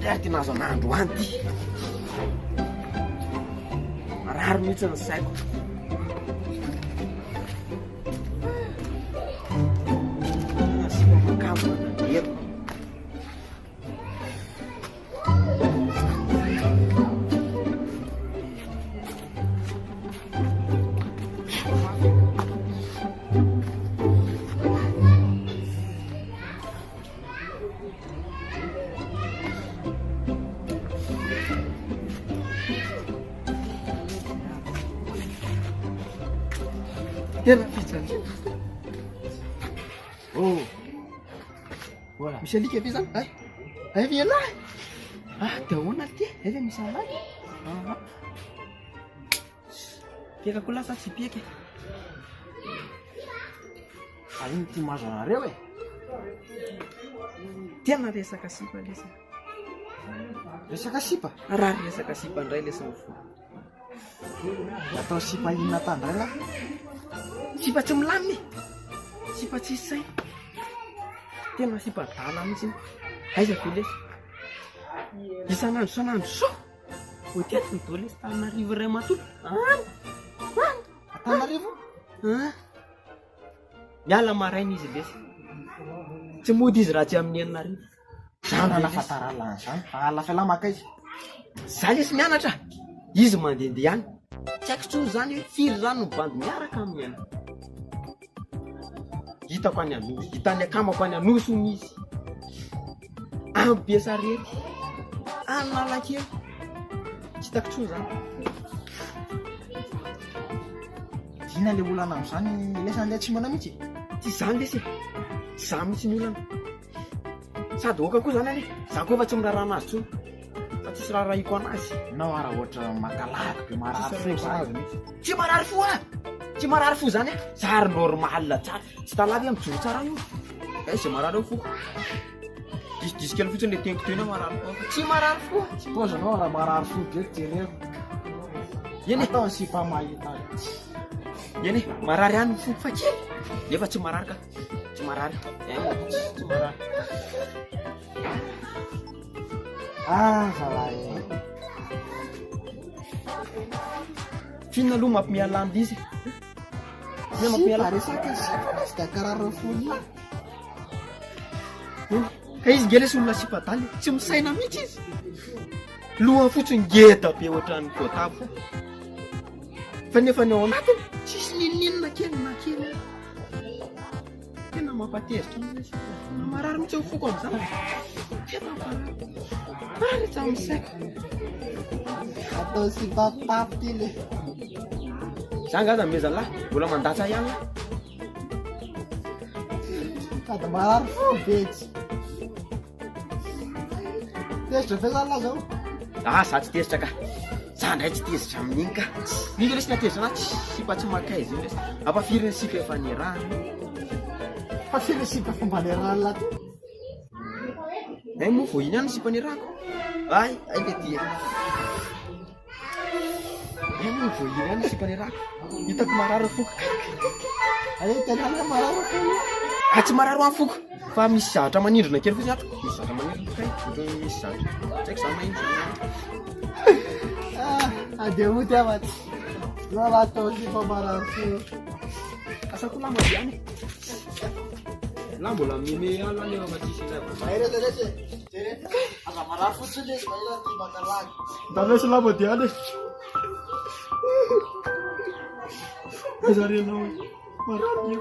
Ary tena azo an'andro anty marary mihitsy ny saiko. Asiba makamo ero tena fitsany. Oh, voilà. Misy alika ve zany? Ay vialahy. Dia ahoana ty? Ay ve misy alahy? Piaka koa lasa tsy piaka. Ino ty mahazo anareo e? Tena resaka sipa lesaka. Resaka sipa? Raha resaka sipa indray lesaka fo. Atao sipa inona tandray lahy? Sipa tsy milaminy, sipa tsy say, tena sipa dala mihitsy. Aiza ve lesy? Isan'andro so ho teto ny dao lesy Antananarivo iray matoa. Antananarivo? Miala maraina izy lesy, tsy mody izy raha tsy amin'ny Antananarivo. Zany nafataralana zany, alafela maka izy. Za lesy mianatra, izy mandehandeha any. Tsy haiko tsony zany hoe firy zany no bandy miaraka amin'ny any. Hitako any Anosy, hitany akamako any Anosy misy. Ampiasarety, Analakely, tsy hitako tsony zany. Dina le olana amin'izany lesy andeha tsy mana mihitsy. Tsy zany lesy, tsy za mihitsy ny olana. Sady oka koa zany ane, za koa efa tsy mirarana azy tsony. Fa tsisy raha rahiko anazy. Nao ara ohatra makalaka be marary fo zany. Tsy marary fo ah! Tsy marary fo zany ah! Zary normal tsara. Tsy talavy mijoro tsara io. Izay marary eo foko. Disy kely fotsiny le teniko teo marary fo. Tsy marary fo. Tsy paozinao raha marary fo be jereo. Eny atao ny sipa mahita. Eny marary ihany ny foko fa kely. Nefa tsy marary ka. Tsy marary. Tsy marary. Zalahy. Fina aloha mampiala andy izy. Mampiala resaka sipa sy da karara fony. Ka izy nge lesy olona sipa daly, tsy misaina mihitsy izy. Loha fotsiny ngeda be ohatran'ny kotabo. Fa nefa ny ao anatiny, tsisy nininina kely na kely. Tena mampatezitra izy. Marary mihitsy eo foko amin'izany. Tena marary. Marary tsy amin'ny saiko. Atao sipa papy ty le. Zany gaza mezalahy, mbola mandatsa ihany. Sady marary fo betsy. Tezitra ve zany lahy zao? Za tsy tezitra ka. Za ndray tsy tezitra amin'iny ka. Ninga lesy natezitra anaty sipa tsy makay izy io lesy. Ampafiry ny sipa efa nirahana. Ampafiry ny sipa efa mba nirahana lahy. Ay moa vao iny ihany ny sipa nirahako. Ay le tia. Ay moa vao iny ihany ny sipa nirahako. Hitako marary foko. Ay tena marary foko. Tsy marary amin'ny foko. Fa misy zavatra manindrona kely fotsiny ato. Misy zavatra manindrona kay. Misy zavatra. Tsy haiko za manindrona. Andeha hoty amaty. Raha atao sipa marary foko. Asako lamba ihany. Lamba mbola mime ala ny efa tsisy lamba. Mahirata lesy. Aza marary fotsiny lesy mahirata ty makalaky. Da lesy lamba diany. Zarenao marary io.